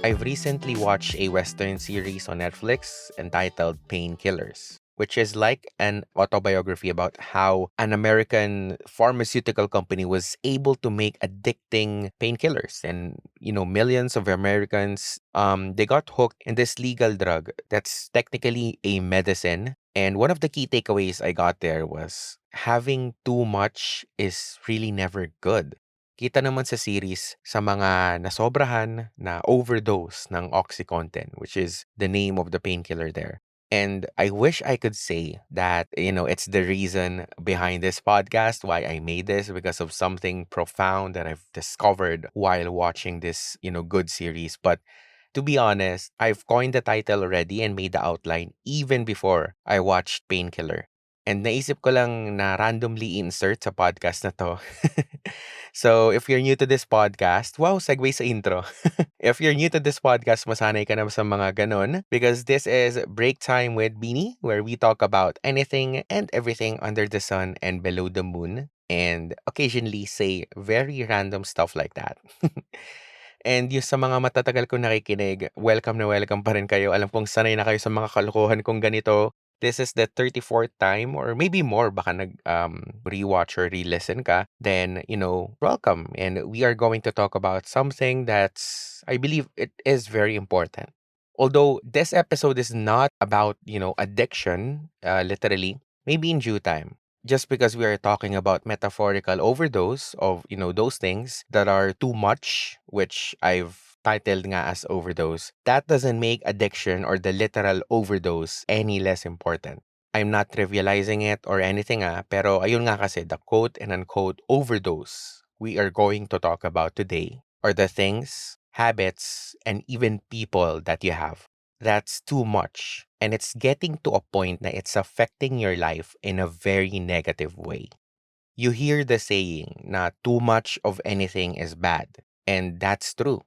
I've recently watched a Western series on Netflix entitled Painkillers, which is like an autobiography about how an American pharmaceutical company was able to make addicting painkillers. And, millions of Americans, they got hooked in this legal drug that's technically a medicine. And one of the key takeaways I got there was having too much is really never good. Kita naman sa series sa mga nasobrahan na overdose ng OxyContin, which is the name of the painkiller there. And I wish I could say that, it's the reason behind this podcast, why I made this, because of something profound that I've discovered while watching this, good series. But to be honest, I've coined the title already and made the outline even before I watched Painkiller. And naisip ko lang na randomly insert sa podcast na to. So, if you're new to this podcast, wow, segue sa intro. If you're new to this podcast, masanay ka na sa mga ganun because this is Break Time with Beanie, where we talk about anything and everything under the sun and below the moon and occasionally say very random stuff like that. And yung sa mga matatagal kong nakikinig, welcome na welcome pa rin kayo. Alam kong sanay na kayo sa mga kalokohan kong ganito. This is the 34th time or maybe more baka rewatch or re-listen ka. Then, welcome. And we are going to talk about something that's, I believe it is very important. Although this episode is not about, addiction, literally, maybe in due time. Just because we are talking about metaphorical overdose of, those things that are too much, which I've titled nga as overdose, that doesn't make addiction or the literal overdose any less important. I'm not trivializing it or anything pero ayun nga kasi the quote and unquote overdose we are going to talk about today are the things, habits, and even people that you have. That's too much. And it's getting to a point that it's affecting your life in a very negative way. You hear the saying na too much of anything is bad. And that's true.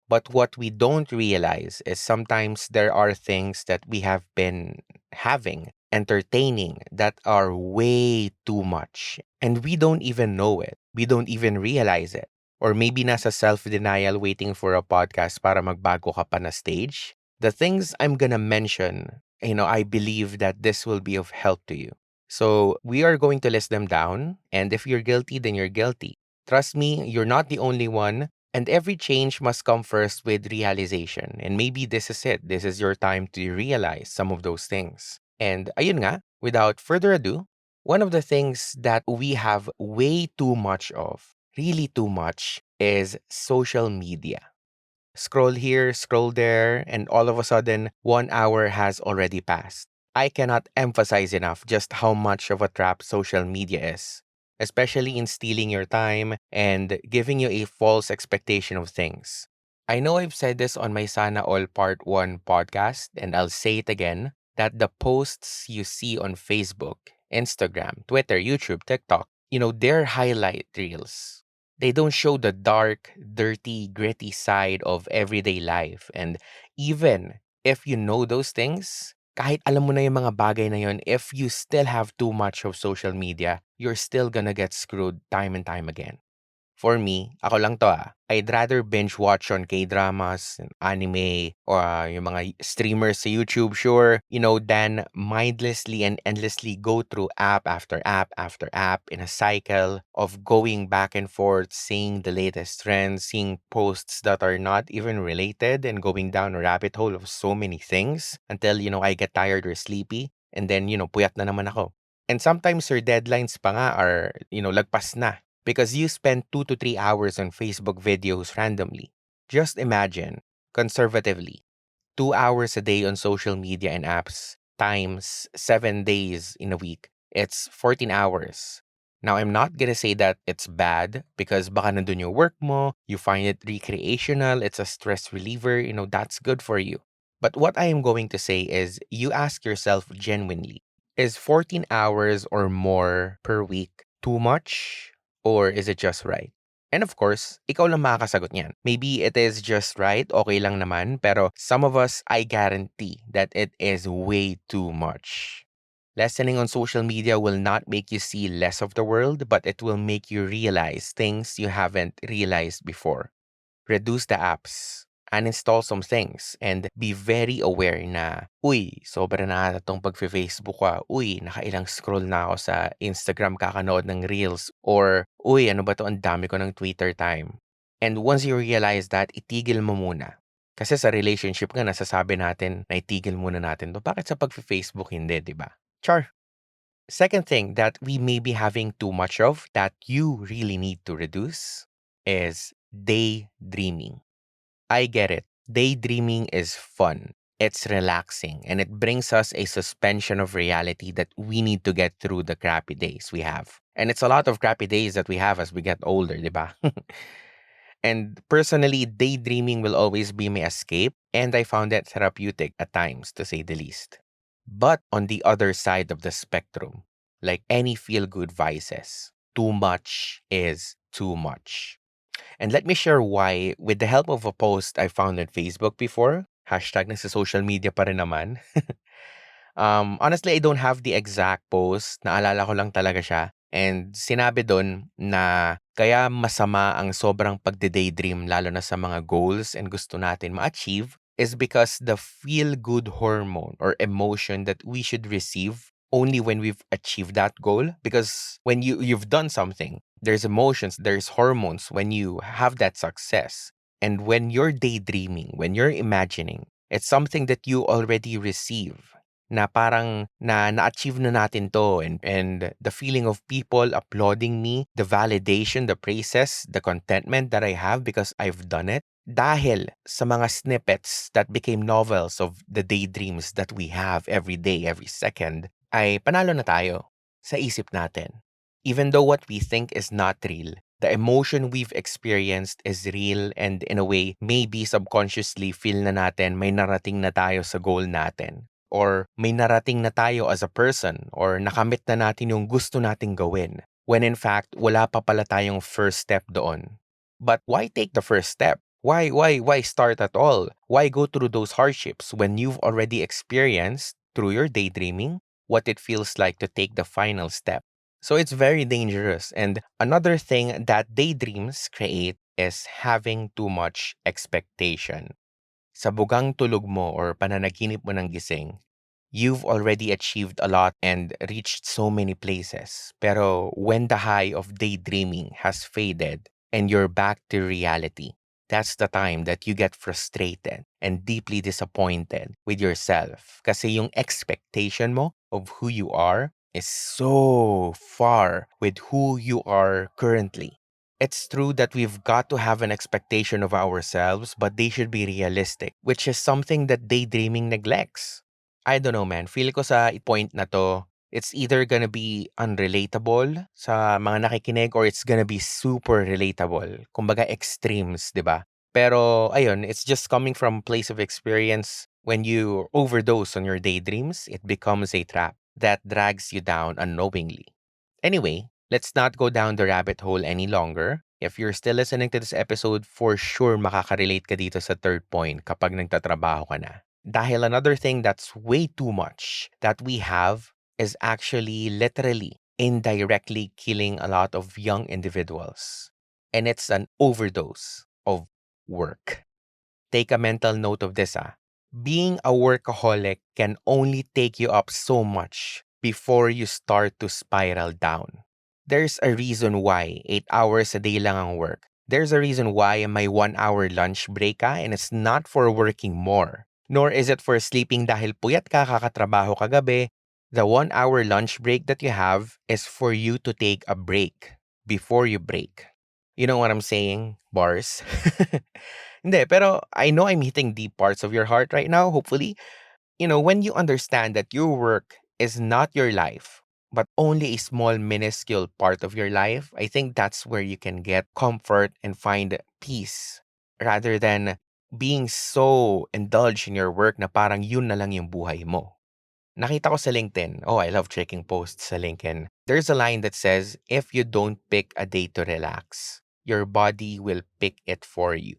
But what we don't realize is sometimes there are things that we have been having, entertaining, that are way too much. And we don't even know it. We don't even realize it. Or maybe nasa self-denial waiting for a podcast para magbago ka pa na stage. The things I'm gonna mention, I believe that this will be of help to you. So we are going to list them down. And if you're guilty, then you're guilty. Trust me, you're not the only one. And every change must come first with realization. And maybe this is it. This is your time to realize some of those things. And ayun nga, without further ado, one of the things that we have way too much of, really too much, is social media. Scroll here, scroll there, and all of a sudden, 1 hour has already passed. I cannot emphasize enough just how much of a trap social media is, especially in stealing your time and giving you a false expectation of things. I know I've said this on my Sana All Part 1 podcast, and I'll say it again that the posts you see on Facebook, Instagram, Twitter, YouTube, TikTok, they're highlight reels. They don't show the dark, dirty, gritty side of everyday life. And even if you know those things, kahit alam mo na yung mga bagay na yun, if you still have too much of social media, you're still gonna get screwed time and time again. For me, ako lang to I'd rather binge watch on K-dramas, and anime, or yung mga streamers sa YouTube, sure, than mindlessly and endlessly go through app after app after app in a cycle of going back and forth, seeing the latest trends, seeing posts that are not even related, and going down a rabbit hole of so many things until, I get tired or sleepy, and then, puyat na naman ako. And sometimes your deadlines pa nga are, lagpas na because you spend 2 to 3 hours on Facebook videos randomly. Just imagine, conservatively, 2 hours a day on social media and apps times 7 days in a week. It's 14 hours. Now, I'm not gonna say that it's bad because baka nandun yung work mo, you find it recreational, it's a stress reliever, that's good for you. But what I am going to say is you ask yourself genuinely, is 14 hours or more per week too much? Or is it just right? And of course, ikaw lang makakasagot niyan. Maybe it is just right, okay lang naman, pero some of us, I guarantee that it is way too much. Lessening on social media will not make you see less of the world, but it will make you realize things you haven't realized before. Reduce the apps, uninstall some things, and be very aware na, uy, sobra na ata tong pag-Facebook ko. Uy, nakailang scroll na ako sa Instagram kakanood ng Reels. Or, uy, ano ba to? Ang dami ko ng Twitter time. And once you realize that, itigil mo muna. Kasi sa relationship nga, nasasabi natin na itigil muna natin to. Bakit sa pag-Facebook hindi, di ba? Char. Second thing that we may be having too much of that you really need to reduce is daydreaming. I get it. Daydreaming is fun. It's relaxing and it brings us a suspension of reality that we need to get through the crappy days we have. And it's a lot of crappy days that we have as we get older, diba? And personally, daydreaming will always be my escape, and I found it therapeutic at times, to say the least. But on the other side of the spectrum, like any feel good vices, too much is too much. And let me share why with the help of a post I found on Facebook before. Hashtag nasa social media pa rin naman. Honestly, I don't have the exact post. Naalala ko lang talaga siya. And sinabi doon na kaya masama ang sobrang pagde-daydream lalo na sa mga goals and gusto natin ma-achieve is because the feel-good hormone or emotion that we should receive only when we've achieved that goal. Because when you've done something, there's emotions, there's hormones when you have that success. And when you're daydreaming, when you're imagining, it's something that you already receive na parang na-achieve na natin to and the feeling of people applauding me, the validation, the praises, the contentment that I have because I've done it. Dahil sa mga snippets that became novels of the daydreams that we have every day, every second, ay panalo na tayo sa isip natin. Even though what we think is not real, the emotion we've experienced is real and in a way, maybe subconsciously feel na natin may narating na tayo sa goal natin. Or may narating na tayo as a person or nakamit na natin yung gusto nating gawin when in fact wala pa pala tayong first step doon. But why take the first step? Why start at all? Why go through those hardships when you've already experienced through your daydreaming what it feels like to take the final step? So it's very dangerous. And another thing that daydreams create is having too much expectation. Sa bugang tulog mo or pananaginip mo ng gising, you've already achieved a lot and reached so many places. Pero when the high of daydreaming has faded and you're back to reality, that's the time that you get frustrated and deeply disappointed with yourself. Kasi yung expectation mo of who you are is so far with who you are currently. It's true that we've got to have an expectation of ourselves, but they should be realistic, which is something that daydreaming neglects. I don't know, man. Feel ko sa point na to, it's either gonna be unrelatable sa mga nakikinig or it's gonna be super relatable. Kumbaga extremes, di ba? Pero ayun, it's just coming from place of experience. When you overdose on your daydreams, it becomes a trap that drags you down unknowingly. Anyway, let's not go down the rabbit hole any longer. If you're still listening to this episode, for sure makaka-relate ka dito sa third point kapag nagtatrabaho ka na. Dahil another thing that's way too much that we have is actually literally indirectly killing a lot of young individuals. And it's an overdose of work. Take a mental note of this. Being a workaholic can only take you up so much before you start to spiral down. There's a reason why 8 hours a day lang ang work. There's a reason why may 1 hour lunch break ka and it's not for working more. Nor is it for sleeping dahil puyat ka kakatrabaho kagabi. The 1 hour lunch break that you have is for you to take a break before you break. You know what I'm saying? Bars. Hindi, pero I know I'm hitting deep parts of your heart right now, hopefully. When you understand that your work is not your life, but only a small, minuscule part of your life, I think that's where you can get comfort and find peace rather than being so indulged in your work na parang yun na lang yung buhay mo. Nakita ko sa LinkedIn. Oh, I love checking posts sa LinkedIn. There's a line that says, if you don't pick a day to relax, your body will pick it for you.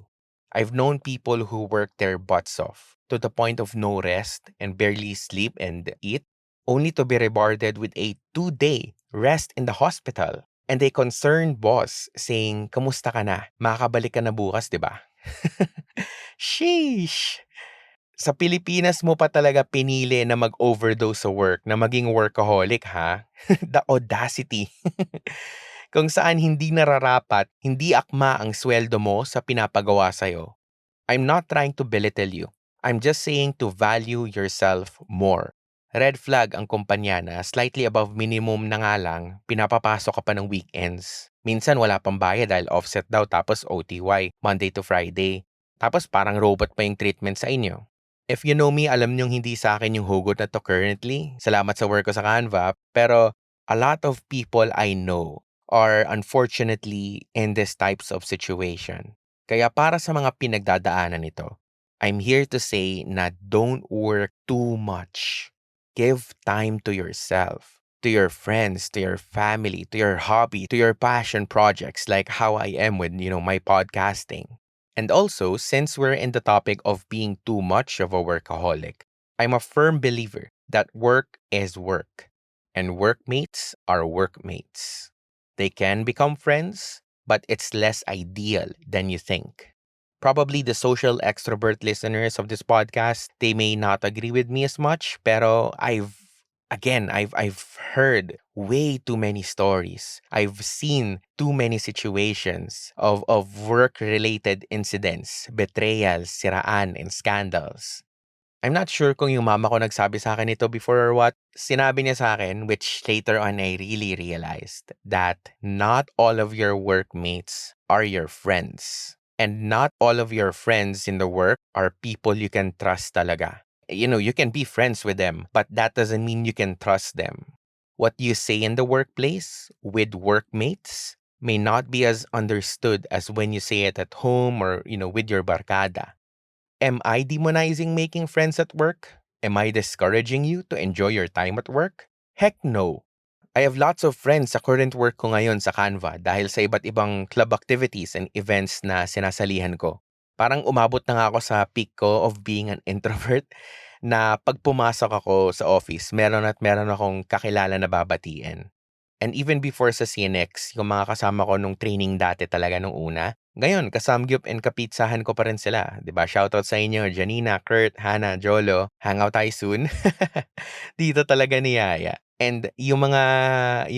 I've known people who work their butts off to the point of no rest and barely sleep and eat, only to be rewarded with a 2-day rest in the hospital. And a concerned boss saying, "Kamusta ka na? Makakabalik ka na bukas, di ba?" Sheesh! Sa Pilipinas mo pa talaga pinili na mag-overdose sa work, na maging workaholic, ha? The audacity. Kung saan hindi nararapat, hindi akma ang sweldo mo sa pinapagawa sa'yo. I'm not trying to belittle you. I'm just saying to value yourself more. Red flag ang kumpanya na slightly above minimum na nga lang, pinapapasok ka pa ng weekends. Minsan wala pang bayad dahil offset daw tapos OTY, Monday to Friday. Tapos parang robot pa yung treatment sa inyo. If you know me, alam nyong hindi sa akin yung hugot na to currently. Salamat sa work ko sa Canva. Pero a lot of people I know are unfortunately in this types of situation. Kaya para sa mga pinagdadaanan nito, I'm here to say na don't work too much. Give time to yourself, to your friends, to your family, to your hobby, to your passion projects like how I am with, my podcasting. And also, since we're in the topic of being too much of a workaholic, I'm a firm believer that work is work and workmates are workmates. They can become friends, but it's less ideal than you think. Probably the social extrovert listeners of this podcast, they may not agree with me as much, pero I've heard way too many stories. I've seen too many situations of work-related incidents, betrayals, siraan, and scandals. I'm not sure kung yung mama ko nagsabi sa akin ito before or what. Sinabi niya sa akin, which later on I really realized, that not all of your workmates are your friends. And not all of your friends in the work are people you can trust talaga. You can be friends with them, but that doesn't mean you can trust them. What you say in the workplace with workmates may not be as understood as when you say it at home or, with your barkada. Am I demonizing making friends at work? Am I discouraging you to enjoy your time at work? Heck no. I have lots of friends sa current work ko ngayon sa Canva dahil sa iba't ibang club activities and events na sinasalihan ko. Parang umabot na nga ako sa peak ko of being an introvert na pag pumasok ako sa office, meron at meron akong kakilala na babatiin. And even before sa CNX, yung mga kasama ko nung training dati talaga nung una, ngayon, kasamgyup and kapitsahan ko pa rin sila. 'Di ba? Shoutout sa inyo, Janina, Kurt, Hannah, Jolo. Hangout tayo soon. Dito talaga ni Yaya. And yung mga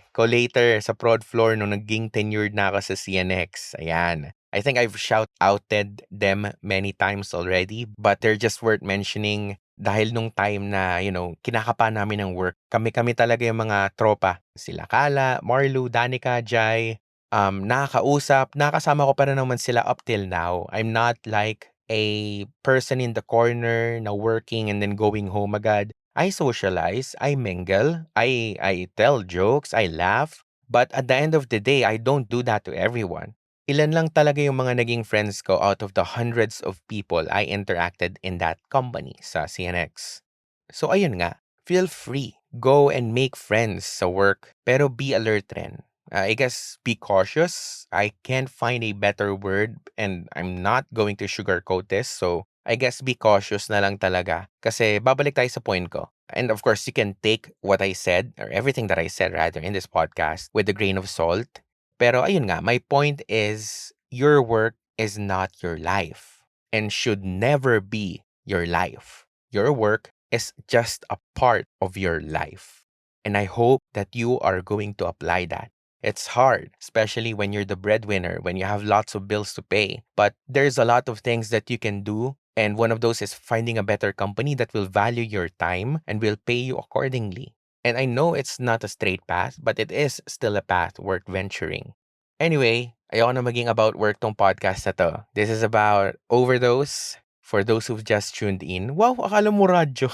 ko later sa prod floor nung naging tenured na ako sa CNX. Ayan. I think I've shout-outed them many times already, but they're just worth mentioning dahil nung time na, kinakapa namin ng work, kami-kami talaga yung mga tropa. Sila Kala, Marlu, Danica, Jai, nakakasama ko pa rin naman sila up till now. I'm not like a person in the corner na working and then going home agad. I socialize, I mingle, I tell jokes, I laugh. But at the end of the day, I don't do that to everyone. Ilan lang talaga yung mga naging friends ko out of the hundreds of people I interacted in that company sa CNX. So ayun nga, feel free. Go and make friends sa work, pero be alert rin. I guess be cautious. I can't find a better word and I'm not going to sugarcoat this. So I guess be cautious na lang talaga. Kasi babalik tayo sa point ko. And of course, you can take what I said or everything that I said rather in this podcast with a grain of salt. Pero ayun nga, my point is your work is not your life and should never be your life. Your work is just a part of your life. And I hope that you are going to apply that. It's hard, especially when you're the breadwinner, when you have lots of bills to pay. But there's a lot of things that you can do. And one of those is finding a better company that will value your time and will pay you accordingly. And I know it's not a straight path, but it is still a path worth venturing. Anyway, ayoko na maging about work tong podcast na to. This is about overdose. For those who've just tuned in, wow, akala mo radyo.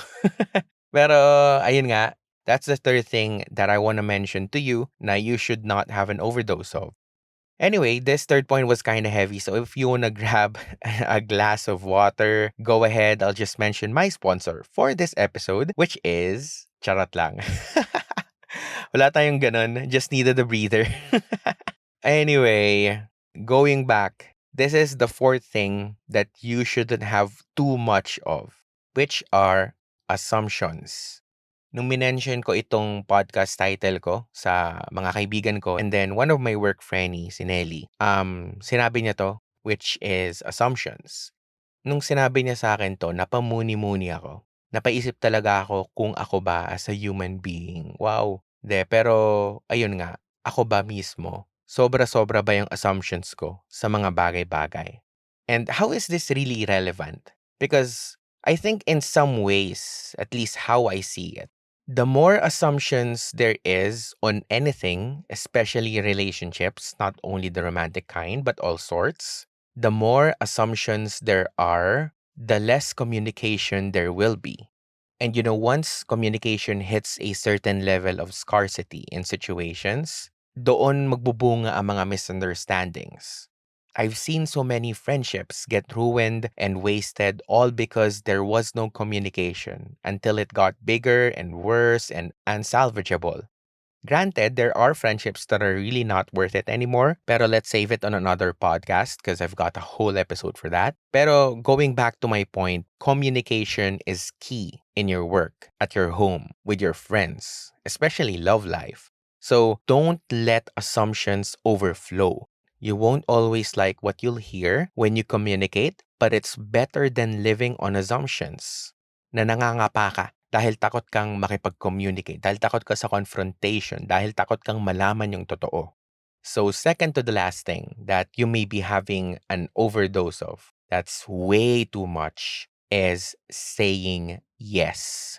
Pero, ayun nga, that's the third thing that I want to mention to you na you should not have an overdose of. Anyway, this third point was kind of heavy, so if you want to grab a glass of water, go ahead. I'll just mention my sponsor for this episode, which is... Charot lang. Wala tayong ganun. Just needed a breather. Anyway, going back, this is the fourth thing that you shouldn't have too much of, which are assumptions. Nung minention ko itong podcast title ko sa mga kaibigan ko, and then one of my work friend, si Nelly, sinabi niya to, which is assumptions. Nung sinabi niya sa akin 'to, napamuni-muni ako. Napaisip talaga ako kung ako ba as a human being. Wow! Pero ayun nga, ako ba mismo, sobra-sobra ba yung assumptions ko sa mga bagay-bagay? And how is this really relevant? Because I think in some ways, at least how I see it, the more assumptions there is on anything, especially relationships, not only the romantic kind, but all sorts, the more assumptions there are, the less communication there will be. And once communication hits a certain level of scarcity in situations, doon magbubunga ang mga misunderstandings. I've seen so many friendships get ruined and wasted all because there was no communication until it got bigger and worse and unsalvageable. Granted, there are friendships that are really not worth it anymore, pero let's save it on another podcast because I've got a whole episode for that. Pero going back to my point, communication is key in your work, at your home, with your friends, especially love life. So don't let assumptions overflow. You won't always like what you'll hear when you communicate, but it's better than living on assumptions na nangangapa ka dahil takot kang makipag-communicate, dahil takot ka sa confrontation, dahil takot kang malaman yung totoo. So second to the last thing that you may be having an overdose of, that's way too much, is saying yes.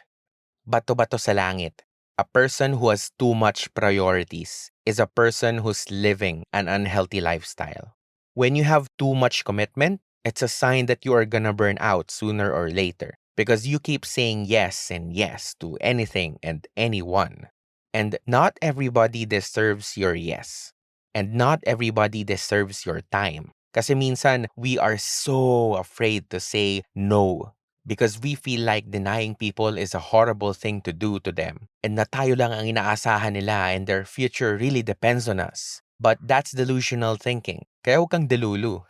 Bato-bato sa langit. A person who has too much priorities is a person who's living an unhealthy lifestyle. When you have too much commitment, it's a sign that you are gonna burn out sooner or later because you keep saying yes and yes to anything and anyone. And not everybody deserves your yes. And not everybody deserves your time. Kasi minsan, we are so afraid to say no because we feel like denying people is a horrible thing to do to them. And na tayo lang ang inaasahan nila and their future really depends on us. But that's delusional thinking. Kaya huwag kang delulu.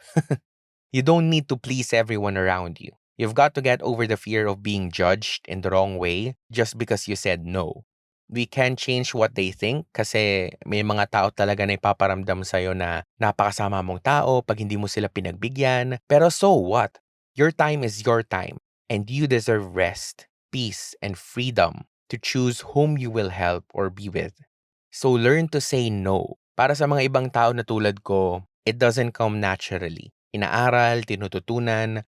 You don't need to please everyone around you. You've got to get over the fear of being judged in the wrong way just because you said no. We can't change what they think kasi may mga tao talaga na ipaparamdam sa'yo na napakasama mong tao pag hindi mo sila pinagbigyan. Pero so what? Your time is your time and you deserve rest, peace, and freedom to choose whom you will help or be with. So learn to say no. Para sa mga ibang tao na tulad ko, it doesn't come naturally. Inaaral, tinututunan,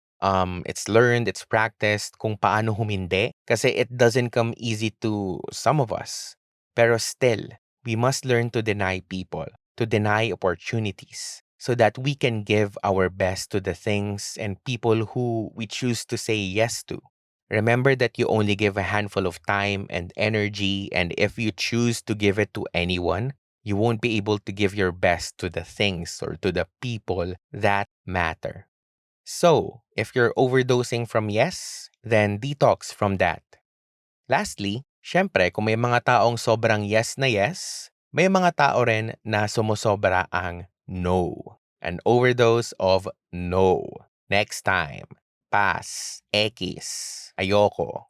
it's learned, it's practiced kung paano humindi kasi it doesn't come easy to some of us. Pero still, we must learn to deny people, to deny opportunities so that we can give our best to the things and people who we choose to say yes to. Remember that you only give a handful of time and energy, and if you choose to give it to anyone, you won't be able to give your best to the things or to the people that matter. So, if you're overdosing from yes, then detox from that. Lastly, syempre, kung may mga taong sobrang yes na yes, may mga tao rin na sumusobra ang no. An overdose of no. Next time. Pass. X. Ayoko.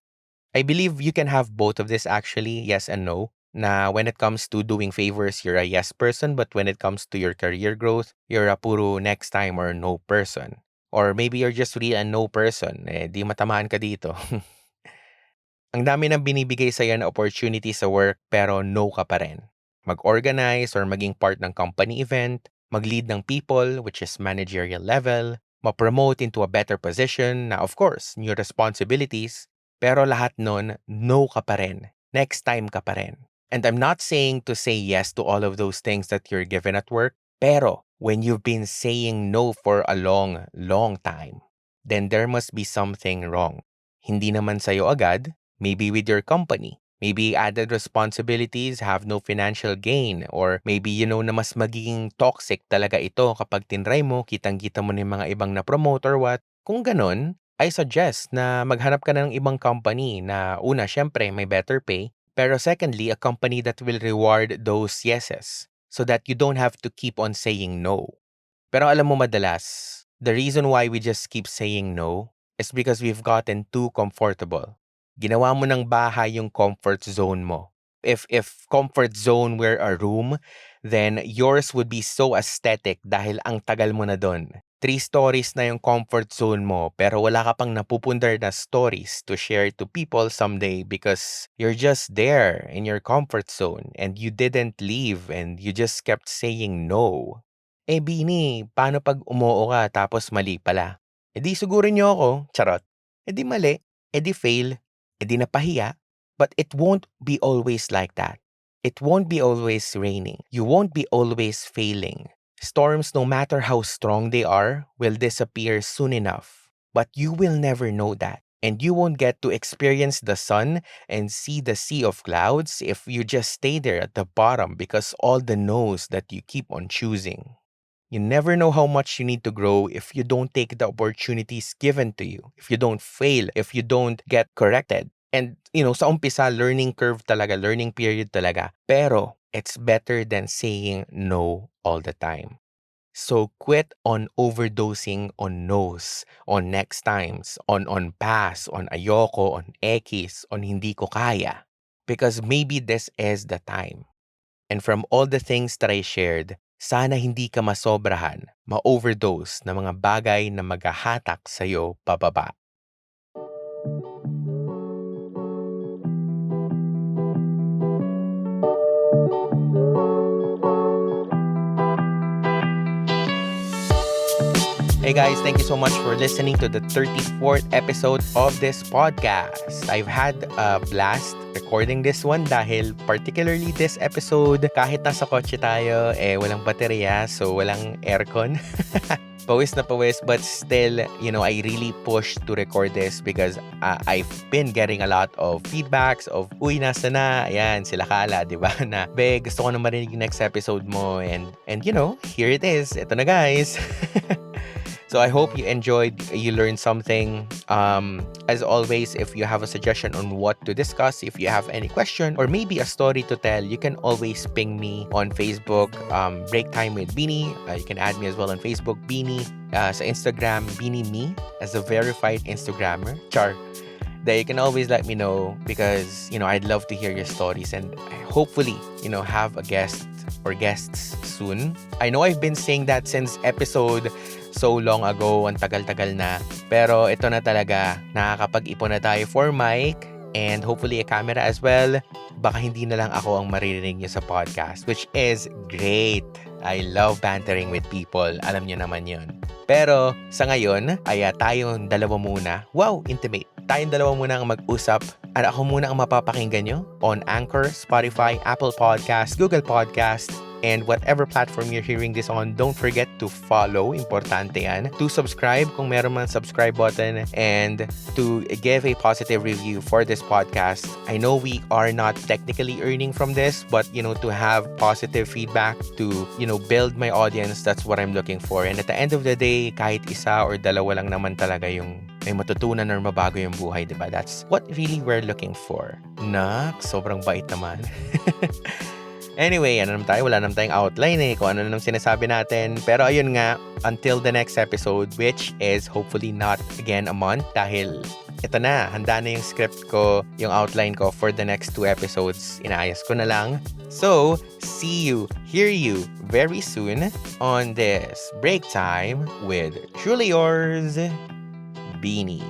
I believe you can have both of this actually, yes and no. Na when it comes to doing favors, you're a yes person, but when it comes to your career growth, you're a puro next time or no person. Or maybe you're just really a no person. Di matamaan ka dito. Ang dami ng binibigay sa'yo na opportunity sa work pero no ka pa rin. Mag-organize or maging part ng company event, mag-lead ng people which is managerial level, ma-promote into a better position na of course, new responsibilities, pero lahat nun, no ka pa rin. Next time ka pa rin. And I'm not saying to say yes to all of those things that you're given at work, pero when you've been saying no for a long, long time, then there must be something wrong. Hindi naman sa'yo agad, maybe with your company. Maybe added responsibilities have no financial gain or maybe na mas magiging toxic talaga ito kapag tinry mo, kitang-kita mo na yung mga ibang na-promote or what. Kung ganun, I suggest na maghanap ka na ng ibang company na una, syempre, may better pay. Pero secondly, a company that will reward those yeses. so that you don't have to keep on saying no. Pero alam mo madalas, the reason why we just keep saying no is because we've gotten too comfortable. Ginawa mo ng bahay yung comfort zone mo. If comfort zone were a room, then yours would be so aesthetic dahil ang tagal mo na doon. 3 stories na yung comfort zone mo pero wala ka pang napupundar na stories to share to people someday because you're just there in your comfort zone and you didn't leave and you just kept saying no. Eh, Bini, paano pag umoo ka tapos mali pala? Eh di sugurin niyo ako, charot. Eh di mali, eh di fail, eh di napahiya. But it won't be always like that. It won't be always raining. You won't be always failing. Storms, no matter how strong they are, will disappear soon enough. But you will never know that. And you won't get to experience the sun and see the sea of clouds if you just stay there at the bottom because all the no's that you keep on choosing. You never know how much you need to grow if you don't take the opportunities given to you, if you don't fail, if you don't get corrected. And, sa umpisa, learning curve talaga, learning period talaga. Pero, it's better than saying no all the time. So, quit on overdosing on no's, on next times, on pass, on ayoko, on ekis, on hindi ko kaya. Because maybe this is the time. And from all the things that I shared, sana hindi ka masobrahan, ma-overdose ng mga bagay na maghahatak sa'yo pababa. Hey guys, thank you so much for listening to the 34th episode of this podcast. I've had a blast recording this one dahil particularly this episode, kahit nasa kotse tayo, walang baterya, so walang aircon. Pawis na pawis, but still, I really pushed to record this because I've been getting a lot of feedbacks of, uy, nasa na, ayan, sila Kala, di ba? Na, be, gusto ko na marinig yung next episode mo, and here it is. Ito na, guys. So I hope you enjoyed, you learned something. As always, if you have a suggestion on what to discuss, if you have any question or maybe a story to tell, you can always ping me on Facebook, Break Time with Beanie. You can add me as well on Facebook, Beanie. Sa Instagram, Beanie Me, as a verified Instagrammer. Char. That you can always let me know because, I'd love to hear your stories and hopefully, have a guest or guests soon. I know I've been saying that since episode so long ago, ang tagal-tagal na. Pero ito na talaga, nakakapag-ipon na tayo for mic and hopefully a camera as well. Baka hindi na lang ako ang maririnig niyo sa podcast, which is great. I love bantering with people. Alam niyo naman yun. Pero sa ngayon, ay tayong dalawa muna. Wow, intimate. Tayong dalawa muna ang mag-usap at ako muna ang mapapakinggan nyo on Anchor, Spotify, Apple Podcast, Google Podcast, and whatever platform you're hearing this on. Don't forget to follow, importante yan, to subscribe kung meron man subscribe button, and to give a positive review for this podcast. I know we are not technically earning from this, but to have positive feedback to build my audience, that's what I'm looking for. And at the end of the day, kahit isa or dalawa lang naman talaga yung may matutunan or mabago yung buhay, diba? That's what really we're looking for. Sobrang bait naman. Anyway, wala naman tayong outline kung ano naman sinasabi natin. Pero ayun nga, until the next episode, which is hopefully not again a month dahil ito na, handa na yung script ko, yung outline ko for the next 2 episodes. Inaayos ko na lang. So, see you, hear you very soon on this Break Time with truly yours, Beanie.